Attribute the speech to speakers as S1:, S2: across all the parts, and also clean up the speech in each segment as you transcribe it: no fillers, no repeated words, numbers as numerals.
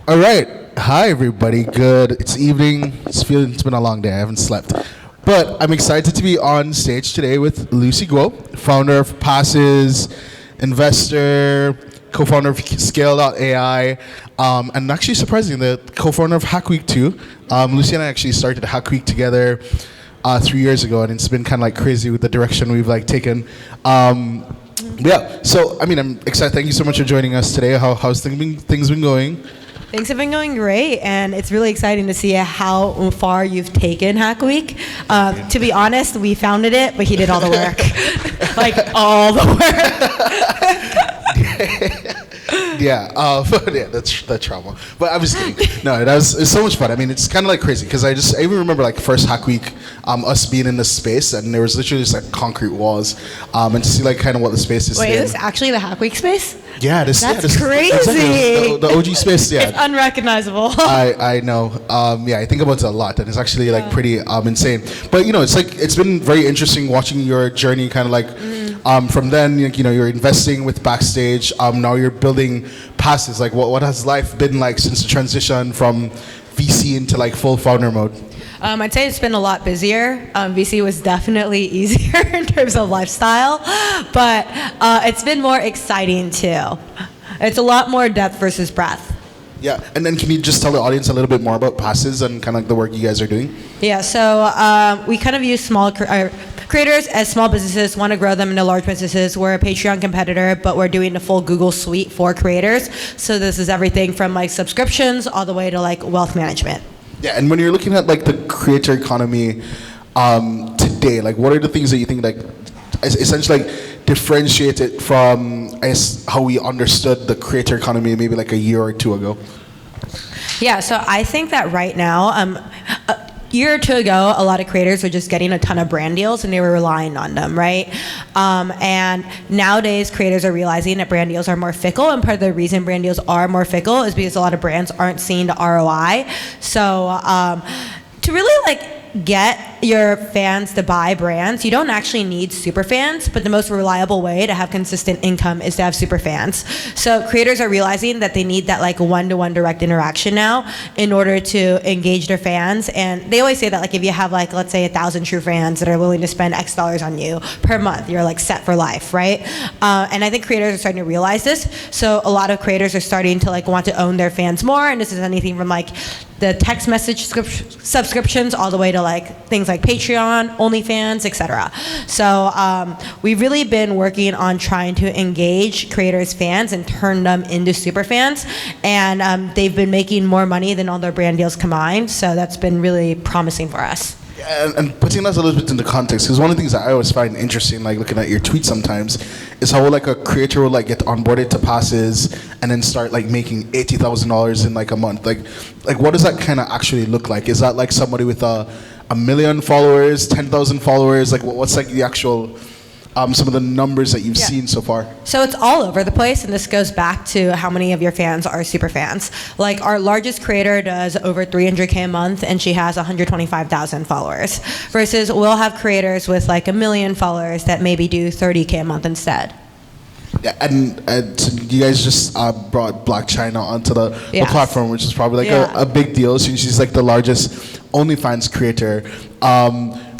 S1: All right. Hi, everybody. Good. It's evening. It's been a long day. I haven't slept. But I'm excited to be on stage today with Lucy Guo, founder of Passes, investor, co-founder of Scale.ai, and actually surprisingly, the co-founder of Hack Week too. Lucy and I actually started Hack Week together 3 years ago, and it's been kind of like crazy with the direction we've like taken. Yeah, so I mean, I'm excited. Thank you so much for joining us today. How's things been going?
S2: Things have been going great, and it's really exciting to see how far you've taken Hack Week. To be honest, we founded it, but he did all the work. Like, all the work.
S1: Yeah, that's trauma. But I'm just kidding. No, it's so much fun. I mean, it's kind of like crazy because I even remember like first Hack Week, us being in this space, and there was literally just like concrete walls, and to see like kind of what the space is.
S2: Wait, is this actually the Hack Week space?
S1: Yeah,
S2: That's crazy.
S1: Exactly, the OG space. Yeah,
S2: it's unrecognizable.
S1: I know. Yeah, I think about it a lot, and it's actually like pretty insane. But it's been very interesting watching your journey, kind of like. From then, you're investing with Backstage. Now you're building Passes. Like, what has life been like since the transition from VC into like full founder mode?
S2: I'd say it's been a lot busier. VC was definitely easier in terms of lifestyle, but it's been more exciting too. It's a lot more depth versus breadth.
S1: Yeah, and then can you just tell the audience a little bit more about Passes and kind of like the work you guys are doing?
S2: Yeah, so we kind of use small creators as small businesses, want to grow them into large businesses. We're a Patreon competitor, but we're doing the full Google suite for creators. So this is everything from like subscriptions all the way to like wealth management. Yeah,
S1: and when you're looking at like the creator economy today, like what are the things that you think like essentially like differentiate it from how we understood the creator economy maybe like a year or two ago?
S2: Yeah, so I think that right now, a year or two ago, a lot of creators were just getting a ton of brand deals and they were relying on them, right? And nowadays, creators are realizing that brand deals are more fickle, and part of the reason brand deals are more fickle is because a lot of brands aren't seeing the ROI. So to really like get your fans to buy brands, you don't actually need super fans, but the most reliable way to have consistent income is to have super fans. So creators are realizing that they need that like one-to-one direct interaction now in order to engage their fans. And they always say that like if you have like, let's say 1,000 true fans that are willing to spend X dollars on you per month, you're like set for life, right? And I think creators are starting to realize this. So a lot of creators are starting to like want to own their fans more, and this is anything from like the text message subscriptions all the way to like things like Patreon, OnlyFans, etc. So we've really been working on trying to engage creators' fans and turn them into super fans, and they've been making more money than all their brand deals combined. So that's been really promising for us.
S1: And putting that a little bit into context, because one of the things that I always find interesting, like looking at your tweets sometimes, is how like a creator will like get onboarded to Passes and then start like making $80,000 in like a month. Like what does that kind of actually look like? Is that like somebody with a million followers, 10,000 followers? Like what's like the actual some of the numbers that you've seen so far?
S2: So it's all over the place, and this goes back to how many of your fans are super fans. Like our largest creator does over 300K a month, and she has 125,000 followers, versus we'll have creators with like 1 million followers that maybe do 30K a month instead.
S1: Yeah, and so you guys just brought Black China onto the platform, which is probably like a big deal. So she's like the largest OnlyFans creator.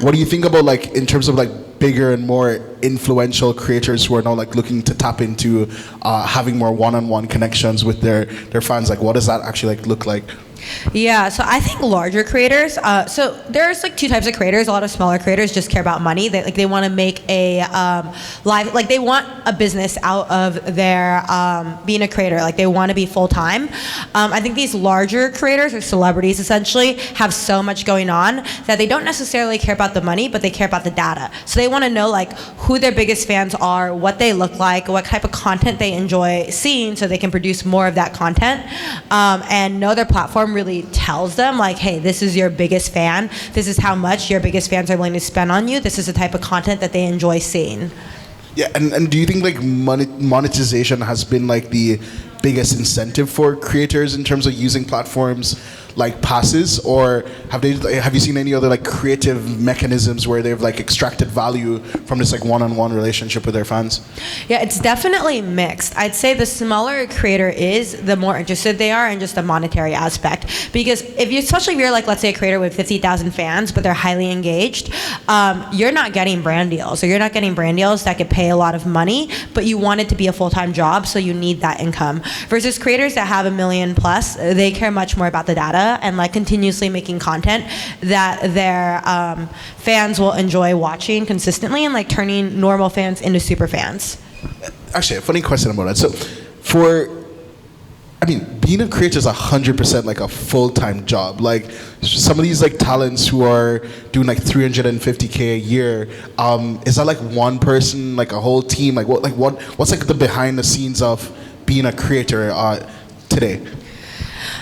S1: What do you think about like in terms of like bigger and more influential creators who are now like looking to tap into having more one-on-one connections with their fans? Like what does that actually like look like?
S2: Yeah, so I think larger creators, so there's like two types of creators. A lot of smaller creators just care about money. They want to make a live, like they want a business out of their being a creator. Like they want to be full-time. I think these larger creators or celebrities essentially have so much going on that they don't necessarily care about the money, but they care about the data. So they want to know like who their biggest fans are, what they look like, what type of content they enjoy seeing, so they can produce more of that content, and know their platform really tells them like, hey, this is your biggest fan, this is how much your biggest fans are willing to spend on you, this is the type of content that they enjoy seeing.
S1: Yeah, and do you think like monetization has been like the biggest incentive for creators in terms of using platforms like passes, or have you seen any other like creative mechanisms where they've like extracted value from this like one-on-one relationship with their fans?
S2: Yeah, it's definitely mixed. I'd say the smaller a creator is, the more interested they are in just the monetary aspect. Because especially if you're like, let's say a creator with 50,000 fans, but they're highly engaged, you're not getting brand deals, or you're not getting brand deals that could pay a lot of money, but you want it to be a full-time job, so you need that income. Versus creators that have 1 million plus, they care much more about the data and like continuously making content that their fans will enjoy watching consistently, and like turning normal fans into super fans.
S1: Actually, a funny question about that. So, being a creator is 100% like a full-time job. Like some of these like talents who are doing like $350K a year, is that like one person, like a whole team? Like what's like the behind the scenes of being a creator today?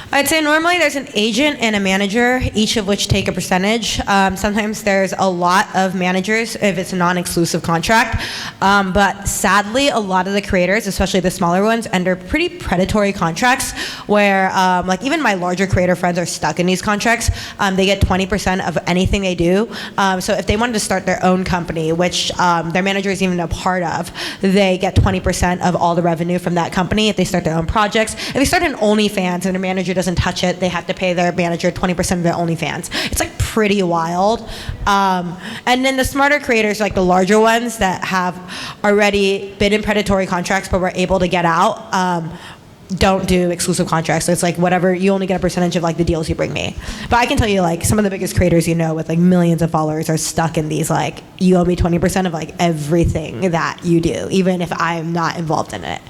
S2: I'd say normally there's an agent and a manager, each of which take a percentage. Sometimes there's a lot of managers if it's a non-exclusive contract. But sadly, a lot of the creators, especially the smaller ones, enter pretty predatory contracts where like even my larger creator friends are stuck in these contracts. They get 20% of anything they do. So if they wanted to start their own company, which their manager is even a part of, they get 20% of all the revenue from that company if they start their own projects. If they start an OnlyFans and their manager doesn't touch it, they have to pay their manager 20% of their OnlyFans. It's like pretty wild. And then the smarter creators, like the larger ones that have already been in predatory contracts but were able to get out, don't do exclusive contracts. So it's like whatever, you only get a percentage of like the deals you bring me. But I can tell you, like some of the biggest creators with like millions of followers are stuck in these like, you owe me 20% of like everything that you do, even if I'm not involved in it.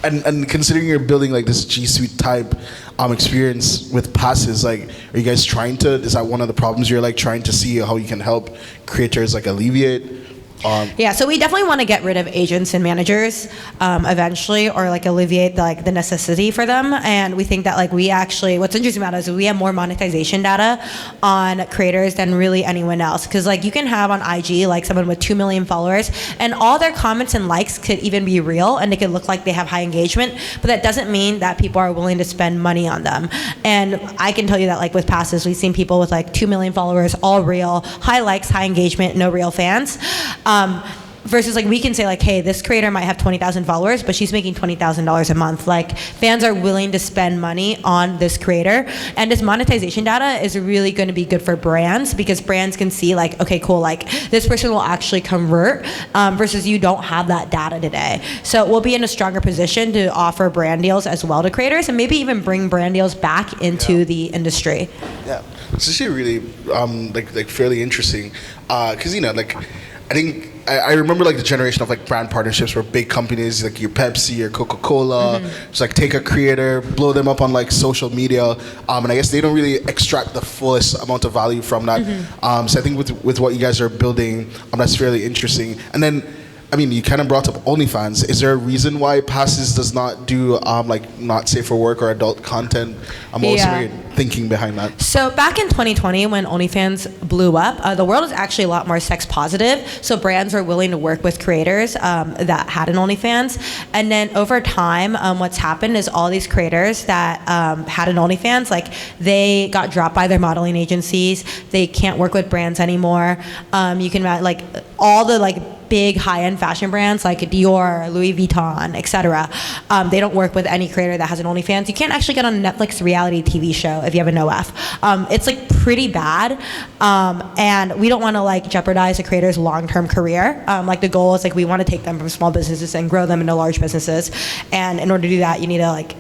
S1: And considering you're building like this G Suite type experience with passes, like are you guys is that one of the problems you're like trying to see how you can help creators like alleviate?
S2: Yeah, so we definitely want to get rid of agents and managers eventually, or like alleviate the necessity for them. And we think that like what's interesting about us is we have more monetization data on creators than really anyone else. Because like you can have on IG like someone with 2 million followers, and all their comments and likes could even be real, and it could look like they have high engagement, but that doesn't mean that people are willing to spend money on them. And I can tell you that like with passes, we've seen people with like 2 million followers, all real, high likes, high engagement, no real fans. Versus like we can say like, hey, this creator might have 20,000 followers, but she's making $20,000 a month. Like fans are willing to spend money on this creator, and this monetization data is really going to be good for brands, because brands can see like, okay, cool, like this person will actually convert, versus you don't have that data today. So we'll be in a stronger position to offer brand deals as well to creators, and maybe even bring brand deals back into the industry.
S1: Yeah, it's actually really like fairly interesting, because like I think I remember like the generation of like brand partnerships where big companies like your Pepsi or Coca-Cola just like take a creator, blow them up on like social media, and I guess they don't really extract the fullest amount of value from that. So I think with what you guys are building, that's fairly interesting. And then you kind of brought up OnlyFans. Is there a reason why Passes does not do like not safe for work or adult content? I'm also thinking behind that. So
S2: back in 2020, when OnlyFans blew up, the world is actually a lot more sex positive. So brands are willing to work with creators that had an OnlyFans. And then over time, what's happened is all these creators that had an OnlyFans, like they got dropped by their modeling agencies. They can't work with brands anymore. You can like all the like big high-end fashion brands like Dior, Louis Vuitton, etc. They don't work with any creator that has an OnlyFans. You can't actually get on a Netflix reality TV show if you have an OF. It's like pretty bad, and we don't want to like jeopardize a creator's long-term career. Like the goal is like we want to take them from small businesses and grow them into large businesses. And in order to do that, you need to like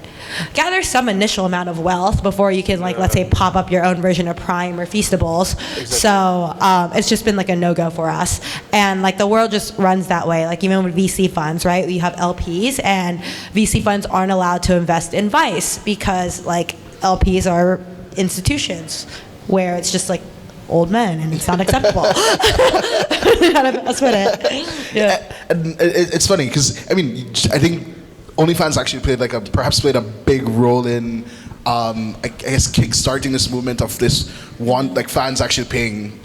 S2: gather some initial amount of wealth before you can like let's say pop up your own version of Prime or Feastables. Exactly. So it's just been like a no-go for us, and like the world just runs that way. Like even with VC funds, right? You have LPs, and VC funds aren't allowed to invest in Vice because like LPs are institutions where it's just like old men and it's not acceptable. That's what it. Yeah.
S1: And it's funny because I think OnlyFans actually perhaps played a big role in I guess kickstarting this movement of this one, like fans actually paying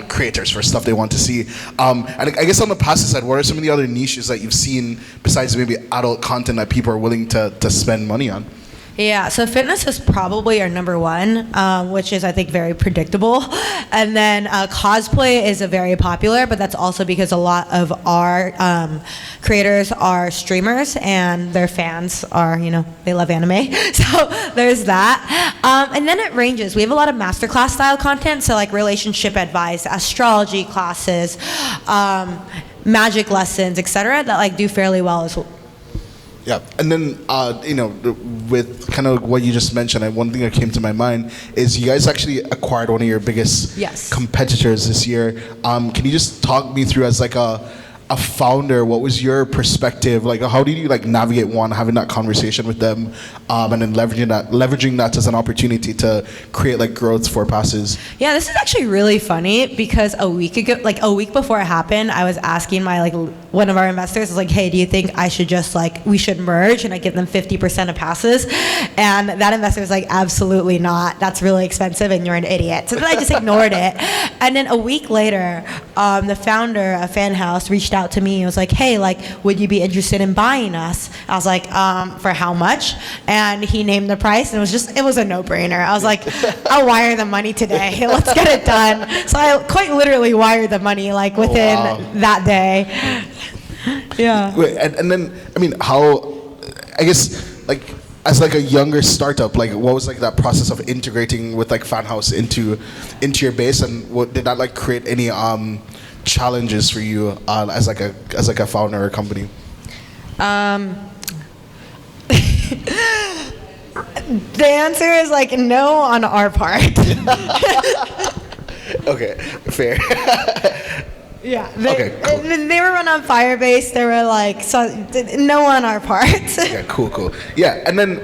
S1: creators for stuff they want to see. And I guess on the passive side, what are some of the other niches that you've seen besides maybe adult content that people are willing to spend money on?
S2: Yeah, so fitness is probably our number one, which is, I think, very predictable. And then cosplay is a very popular, but that's also because a lot of our creators are streamers and their fans are, they love anime. So there's that. And then it ranges. We have a lot of masterclass style content, so like relationship advice, astrology classes, magic lessons, etc., that like do fairly well as well.
S1: Yeah, and then with kind of what you just mentioned, one thing that came to my mind is you guys actually acquired one of your biggest competitors this year. Can you just talk me through, as like a founder, what was your perspective? Like, how did you like navigate having that conversation with them, and then leveraging that as an opportunity to create like growth for passes? Yeah,
S2: this is actually really funny because a week before it happened, I was asking my one of our investors, like, hey, do you think we should merge and I give them 50% of passes? And that investor was like, absolutely not. That's really expensive and you're an idiot. So then I just ignored it. And then a week later, the founder of Fanhouse reached out to me and was like, hey, would you be interested in buying us? I was like, for how much? And he named the price, and it was a no-brainer. I was like, I'll wire the money today. Let's get it done. So I quite literally wired the money within that day. Yeah.
S1: Wait, and then, I guess, as a younger startup, what was that process of integrating with Fanhouse into your base, and what did that create any challenges for you as a founder or a company?
S2: The answer is no on our part.
S1: Okay, fair.
S2: Yeah, they were run on Firebase. They were no on our part.
S1: Yeah, cool. Yeah, and then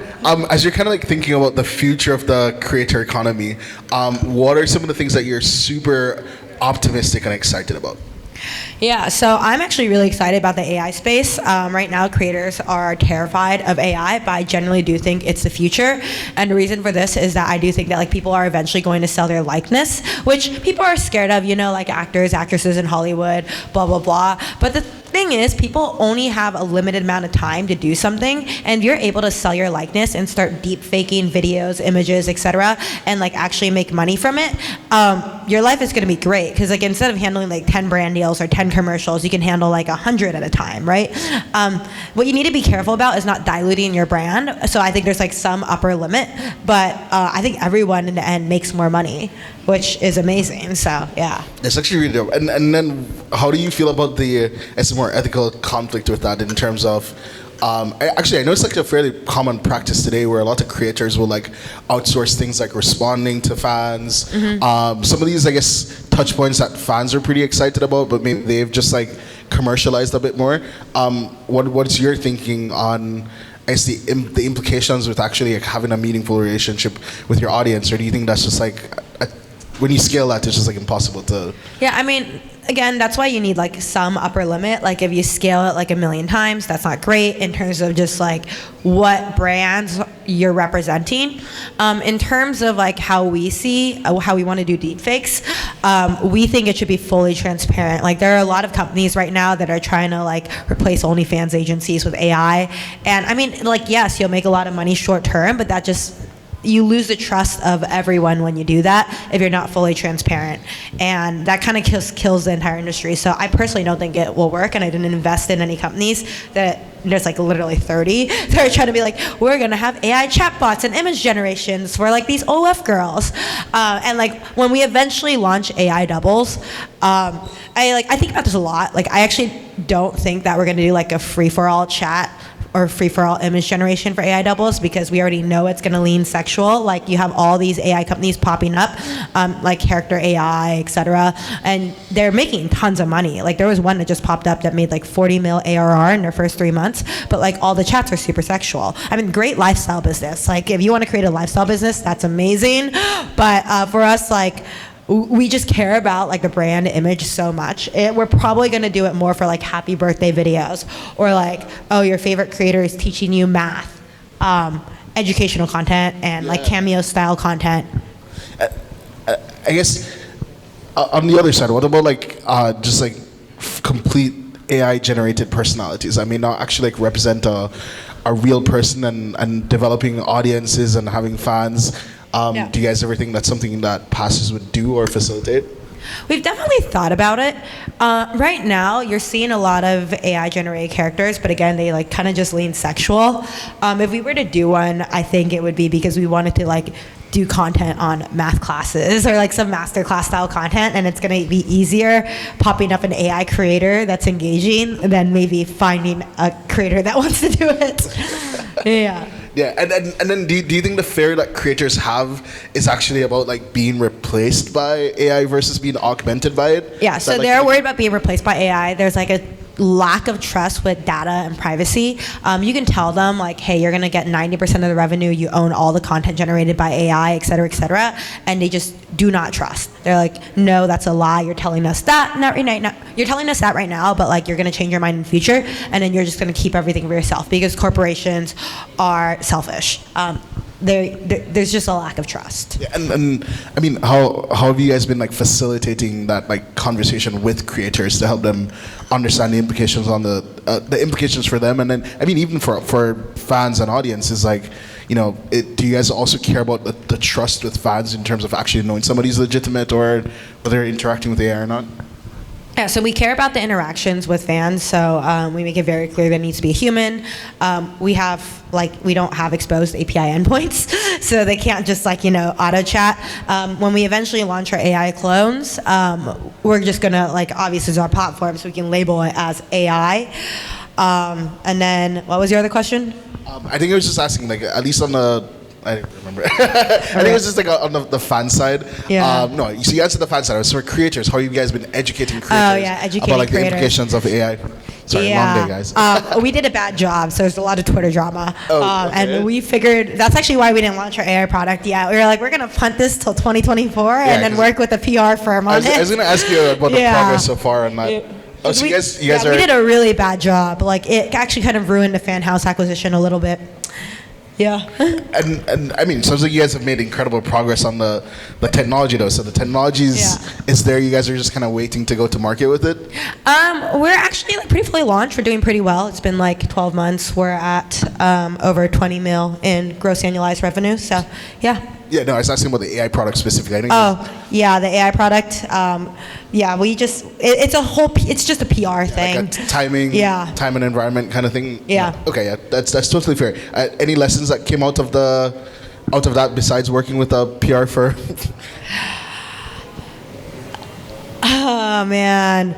S1: as you're kind of thinking about the future of the creator economy, what are some of the things that you're super optimistic and excited about?
S2: Yeah, so I'm actually really excited about the AI space. Right now, creators are terrified of AI, but I generally do think it's the future. And the reason for this is that I do think that people are eventually going to sell their likeness, which people are scared of, actors, actresses in Hollywood, blah, blah, blah. But the thing is, people only have a limited amount of time to do something, and you're able to sell your likeness and start deep faking videos, images, etc., and actually make money from it. Your life is going to be great because instead of handling 10 brand deals or 10 commercials, you can handle 100 at a time, right? What you need to be careful about is not diluting your brand. So I think there's some upper limit, but I think everyone in the end makes more money, which is amazing. So yeah,
S1: it's actually really dope. And then how do you feel about the more ethical conflict with that in terms of I know it's a fairly common practice today where a lot of creators will outsource things responding to fans. Mm-hmm. Some of these, I guess, touch points that fans are pretty excited about, but maybe they've just commercialized a bit more. What's your thinking on the implications with actually having a meaningful relationship with your audience, or do you think that's just when you scale that, it's just impossible to?
S2: Yeah, again, that's why you need some upper limit. If you scale it 1 million times, that's not great in terms of just what brands you're representing. In terms of how we want to do deepfakes, we think it should be fully transparent. There are a lot of companies right now that are trying to replace OnlyFans agencies with AI, and yes, you'll make a lot of money short term, but that just, you lose the trust of everyone when you do that if you're not fully transparent, and that kind of kills the entire industry. So I personally don't think it will work, and I didn't invest in any companies that there's literally 30 that are trying to be we're gonna have AI chatbots and image generations for these OF girls, and when we eventually launch AI doubles, I think about this a lot. I actually don't think that we're gonna do a free-for-all chat or free-for-all image generation for AI doubles, because we already know it's going to lean sexual. You have all these AI companies popping up, Character AI, etc., and they're making tons of money. There was one that just popped up that made 40 mil ARR in their first 3 months, but all the chats are super sexual. Great lifestyle business. If you want to create a lifestyle business, that's amazing. But for us, we just care about the brand image so much. We're probably going to do it more for happy birthday videos, or oh, your favorite creator is teaching you math, educational content, and cameo style content.
S1: I guess On the other side, what about like just like complete AI generated personalities? I mean, not actually like represent a real person and developing audiences and having fans. Do you guys ever think that's something that Passes would do or facilitate?
S2: We've definitely thought about it. Right now, you're seeing a lot of AI-generated characters, but again, they like kind of just lean sexual. If we were to do one, I think it would be because we wanted to like do content on math classes or like some masterclass style content, and it's going to be easier popping up an AI creator that's engaging than maybe finding a creator that wants to do it. Yeah.
S1: Yeah, and then do you think the fear that creators have is actually about like being replaced by AI versus being augmented by it?
S2: Yeah, so they're worried about being replaced by AI. There's like a lack of trust with data and privacy. You can tell them like, hey, you're gonna get 90% of the revenue, you own all the content generated by AI, et cetera, and they just do not trust. They're like, no, that's a lie, you're telling us that, you're telling us that right now, but like you're gonna change your mind in the future, and then you're just gonna keep everything for yourself because corporations are selfish. There's just a lack of trust.
S1: Yeah, and I mean, how have you guys been like facilitating that like conversation with creators to help them understand the implications on the implications for them, and then I mean even for fans and audiences, like, you know, do you guys also care about the trust with fans in terms of actually knowing somebody's legitimate or whether they're interacting with AI or not?
S2: Yeah, so we care about the interactions with fans, so we make it very clear there needs to be a human. We don't have exposed API endpoints, so they can't just like, auto chat. When we eventually launch our AI clones, we're just gonna like, obviously it's our platform, so we can label it as AI. And then, what was your other question?
S1: I think I was just asking, like, at least on the, I don't remember. I think it was just like on the fan side.
S2: Yeah.
S1: No, so you answered the fan side. So for creators, how have you guys been educating creators
S2: educating
S1: about like
S2: creators.
S1: the implications of AI? Sorry, long day, guys.
S2: We did a bad job, so there's a lot of Twitter drama.
S1: Okay.
S2: And we figured that's actually why we didn't launch our AI product yet. We were like, we're going to punt this till 2024 and then work with a PR firm on it.
S1: I was going to ask you about the progress so far on that. So you guys are...
S2: we did a really bad job. Like, it actually kind of ruined the Fanhouse acquisition a little bit. Yeah.
S1: and I mean, sounds like you guys have made incredible progress on the technology though. So the technology is there. You guys are just kind of waiting to go to market with it?
S2: We're actually like pretty fully launched. We're doing pretty well. It's been like 12 months. We're at over 20 mil in gross annualized revenue. So yeah.
S1: Yeah, no, I was asking about the AI product specifically.
S2: The AI product. It's just a PR thing.
S1: Like a time and environment kind of thing.
S2: Yeah.
S1: Okay, yeah, that's totally fair. Any lessons that came out of that besides working with a PR firm?
S2: Oh man.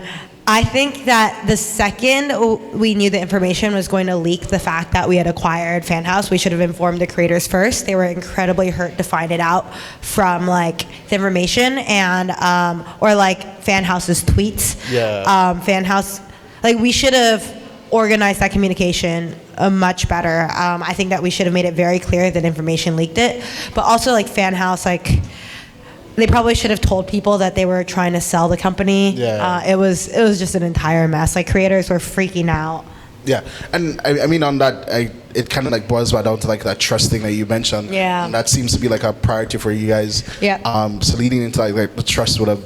S2: I think that the second we knew the information was going to leak the fact that we had acquired Fanhouse, we should have informed the creators first. They were incredibly hurt to find it out from like the information and or like Fanhouse's tweets.
S1: Yeah.
S2: Fanhouse, like we should have organized that communication much better. I think that we should have made it very clear that information leaked it, but also like Fanhouse, like. They probably should have told people that they were trying to sell the company.
S1: Yeah.
S2: It was just an entire mess. Like creators were freaking out.
S1: Yeah, and I mean on that, it kind of like boils back down to like that trust thing that you mentioned.
S2: Yeah.
S1: And that seems to be like a priority for you guys.
S2: Yeah.
S1: So leading into like the trust would have.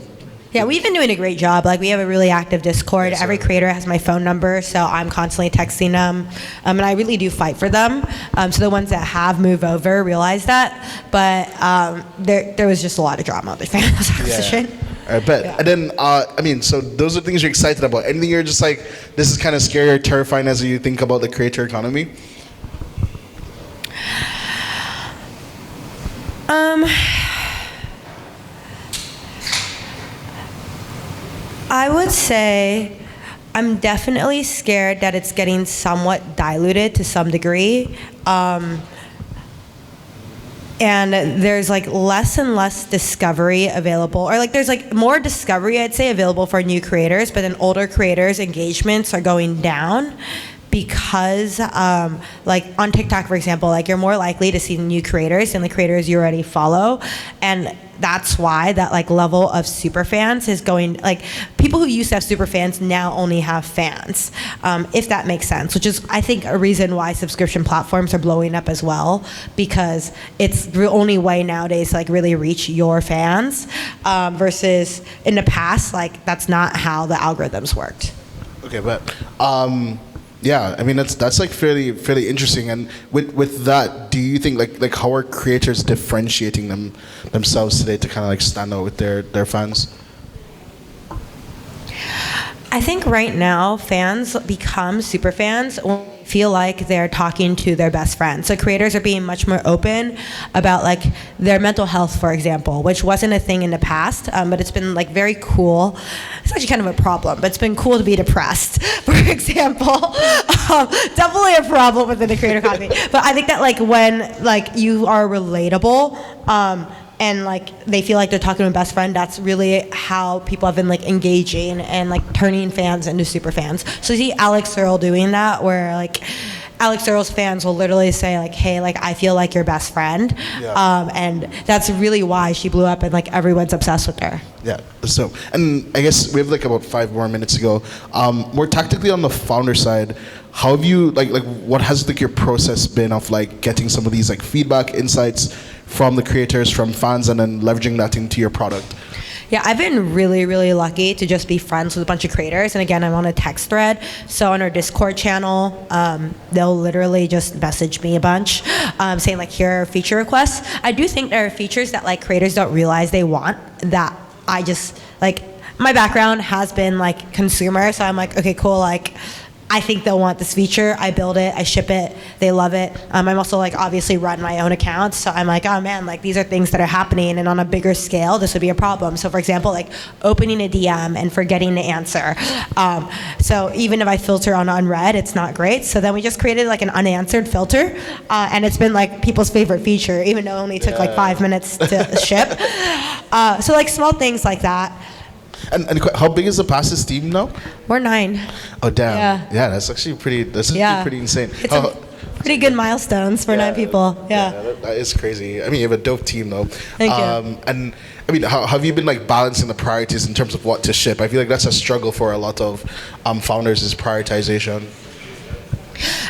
S2: Yeah, we've been doing a great job. Like we have a really active Discord.
S1: Yes,
S2: every creator has my phone number, so I'm constantly texting them, and I really do fight for them. So the ones that have moved over realize that, but there was just a lot of drama with the Fanhouse acquisition.
S1: I bet. Yeah. And then, I mean, so those are things you're excited about. Anything you're just like, this is kind of scary or terrifying as you think about the creator economy?
S2: I would say I'm definitely scared that it's getting somewhat diluted to some degree. And there's like less and less discovery available, or like there's like more discovery, I'd say, available for new creators, but then older creators' engagements are going down because like on TikTok, for example, like you're more likely to see new creators than the creators you already follow, and that's why that like level of super fans is going, like people who used to have super fans now only have fans, if that makes sense, which is I think a reason why subscription platforms are blowing up as well, because it's the only way nowadays to like really reach your fans, versus in the past, like that's not how the algorithms worked.
S1: Okay, but yeah, I mean that's like fairly interesting. And with that, do you think like how are creators differentiating themselves today to kind of like stand out with their fans?
S2: I think right now fans become super fans when they feel like they're talking to their best friend. So creators are being much more open about like their mental health, for example, which wasn't a thing in the past, but it's been like very cool. It's actually kind of a problem, but it's been cool to be depressed, for example. Definitely a problem within the creator economy. But I think that like when like you are relatable, and like they feel like they're talking to a best friend, that's really how people have been like engaging and like turning fans into super fans. So you see Alex Earl doing that, where like Alex Earl's fans will literally say like, hey, like I feel like your best friend. Yeah. And that's really why she blew up and like everyone's obsessed with her.
S1: Yeah, so, and I guess we have like about 5 more minutes to go. More tactically on the founder side, how have you, like what has like your process been of like getting some of these like feedback, insights from the creators, from fans, and then leveraging that into your product?
S2: Yeah, I've been really, really lucky to just be friends with a bunch of creators. And again, I'm on a text thread. So on our Discord channel, they'll literally just message me a bunch, saying like, here are feature requests. I do think there are features that like creators don't realize they want, that I just, like, my background has been like consumer. So I'm like, okay, cool, like, I think they'll want this feature. I build it, I ship it, they love it. I'm also like obviously run my own accounts, so I'm like, oh man, like these are things that are happening, and on a bigger scale, this would be a problem. So for example, like opening a DM and forgetting to answer. So even if I filter on unread, it's not great. So then we just created like an unanswered filter, and it's been like people's favorite feature, even though it only took like 5 minutes to ship. So like small things like that.
S1: And how big is the Passes team now?
S2: We're 9.
S1: Oh damn! Yeah, that's actually pretty. That's pretty insane.
S2: It's pretty good milestones for 9 people. Yeah,
S1: that is crazy. I mean, you have a dope team though.
S2: Thank you.
S1: And I mean, how have you been like balancing the priorities in terms of what to ship? I feel like that's a struggle for a lot of founders, is prioritization.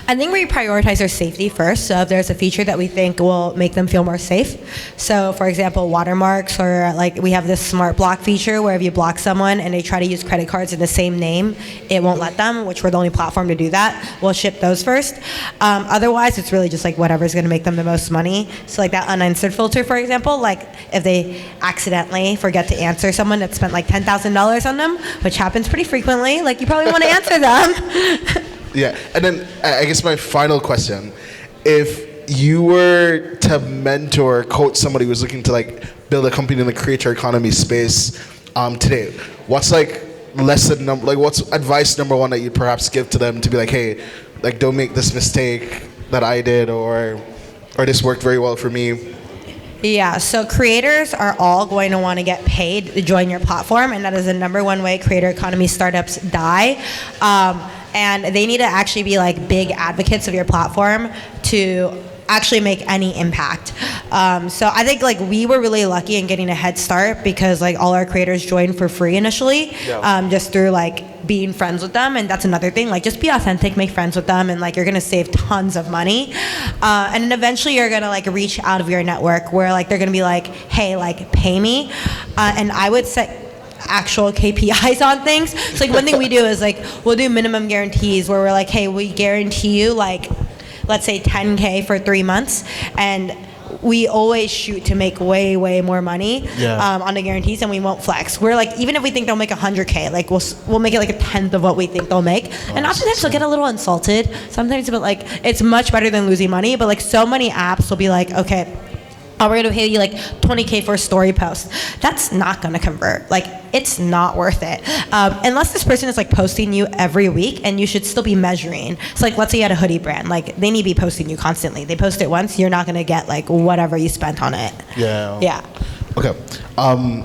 S2: I think we prioritize our safety first. So if there's a feature that we think will make them feel more safe, so for example, watermarks, or like we have this smart block feature where if you block someone and they try to use credit cards in the same name, it won't let them, which we're the only platform to do that. We'll ship those first. Otherwise, it's really just like whatever's going to make them the most money. So like that unanswered filter, for example, like if they accidentally forget to answer someone that spent like $10,000 on them, which happens pretty frequently, like you probably want to answer them.
S1: Yeah, and then I guess my final question: if you were to mentor, coach somebody who's looking to like build a company in the creator economy space today, what's like what's advice number 1 that you'd perhaps give to them to be like, hey, like don't make this mistake that I did, or this worked very well for me?
S2: Yeah, so creators are all going to want to get paid to join your platform, and that is the number 1 way creator economy startups die. And they need to actually be like big advocates of your platform to actually make any impact. So I think like we were really lucky in getting a head start, because like all our creators joined for free initially, just through like being friends with them. And that's another thing, like just be authentic, make friends with them, and like you're gonna save tons of money. And then eventually you're gonna like reach out of your network where like they're gonna be like, hey, like pay me. And I would set actual KPIs on things. So like one thing we do is like we'll do minimum guarantees where we're like, hey, we guarantee you like, let's say 10K for 3 months, and we always shoot to make way more money on the guarantees, and we won't flex. We're like, even if we think they'll make 100K, like we'll make it like a tenth of what we think they'll make. And oftentimes they'll get a little insulted sometimes, but like it's much better than losing money. But like so many apps will be like, okay, we're going to pay you like 20K for a story post. That's not going to convert. Like, it's not worth it. Unless this person is like posting you every week, and you should still be measuring. So like, let's say you had a hoodie brand, like they need to be posting you constantly. They post it once, you're not going to get like whatever you spent on it.
S1: Yeah. Okay.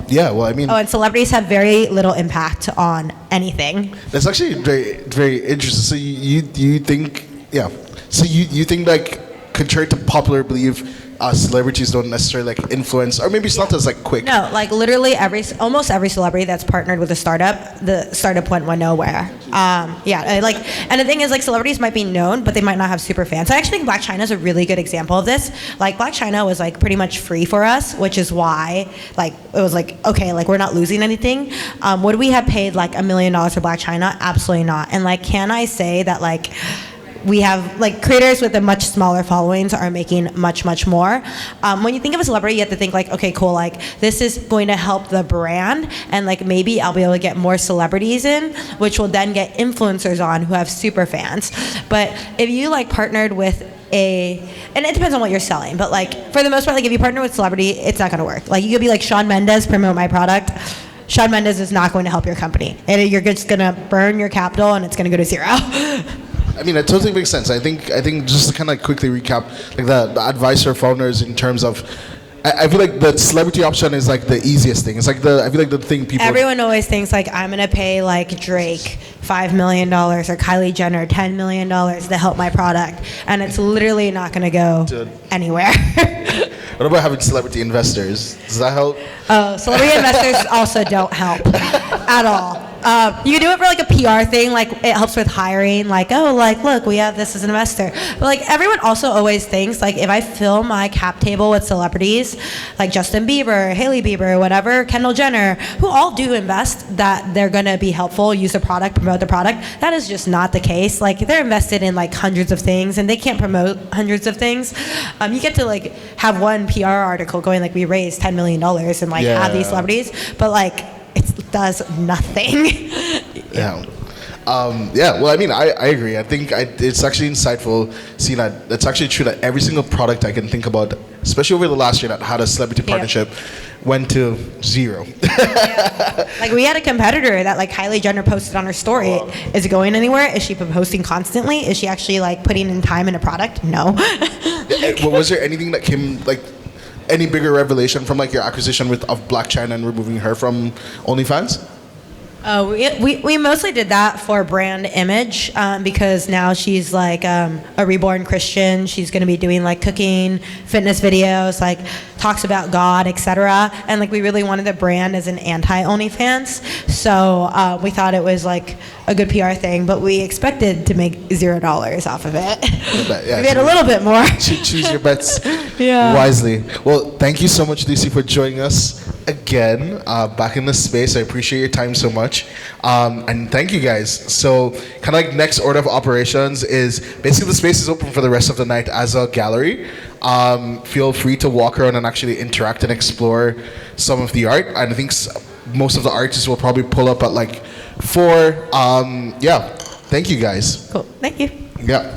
S1: Yeah. Well, I mean,
S2: Oh, and celebrities have very little impact on anything.
S1: that's actually very, very interesting. So you think, yeah. So you think like, contrary to popular belief, celebrities don't necessarily like influence, or maybe it's not as like quick.
S2: No, like literally almost every celebrity that's partnered with a startup, the startup went nowhere. And the thing is, like, celebrities might be known, but they might not have super fans. I actually think Black China is a really good example of this. Like, Black China was like pretty much free for us, which is why, like, it was like, okay, like, we're not losing anything. Would we have paid like $1 million for Black China? Absolutely not. And like, can I say that like, we have like creators with a much smaller followings are making much more. When you think of a celebrity, you have to think like, okay, cool, like this is going to help the brand, and like maybe I'll be able to get more celebrities in, which will then get influencers on who have super fans. But if you like partnered with and it depends on what you're selling, but like for the most part, like if you partner with celebrity, it's not going to work. Like you could be like Shawn Mendes, promote my product. Shawn Mendes is not going to help your company, and you're just going to burn your capital, and it's going to go to zero.
S1: I mean, it totally makes sense. I think just to kind of quickly recap, like the advice for founders in terms of, I feel like the celebrity option is like the easiest thing. It's like I feel like the thing people.
S2: Everyone always thinks like I'm gonna pay like Drake $5 million or Kylie Jenner $10 million to help my product, and it's literally not gonna go anywhere.
S1: What about having celebrity investors? Does that help?
S2: Oh, celebrity investors also don't help at all. You can do it for like a PR thing, like it helps with hiring, like, oh, like, look, we have this as an investor. But like everyone also always thinks like if I fill my cap table with celebrities like Justin Bieber, Hailey Bieber, whatever, Kendall Jenner, who all do invest, that they're gonna be helpful, use the product, promote the product. That is just not the case. Like they're invested in like hundreds of things, and they can't promote hundreds of things. You get to like have one PR article going like we raised $10 million and like have these celebrities, but like it does nothing.
S1: Yeah. Well, I mean, I agree. I think it's actually insightful seeing that it's actually true that every single product I can think about, especially over the last year that had a celebrity partnership, went to zero.
S2: Like we had a competitor that like Kylie Jenner posted on her story. Wow. Is it going anywhere? Is she posting constantly? Is she actually like putting in time in a product? No.
S1: Was there anything that came like any bigger revelation from like your acquisition of Black China and removing her from OnlyFans?
S2: We mostly did that for brand image, because now she's like a reborn Christian. She's going to be doing like cooking, fitness videos, like talks about God, etc. And like we really wanted the brand as an anti-OnlyFans, so we thought it was like a good PR thing. But we expected to make $0 off of it. We made a little bit more.
S1: Choose your bets wisely. Well, thank you so much, Lucy, for joining us again back in the space. I appreciate your time so much, and thank you guys. So kind of like next order of operations is basically the space is open for the rest of the night as a gallery. Feel free to walk around and actually interact and explore some of the art, and I think most of the artists will probably pull up at like 4. Thank you guys.
S2: Cool. Thank you.
S1: Yeah.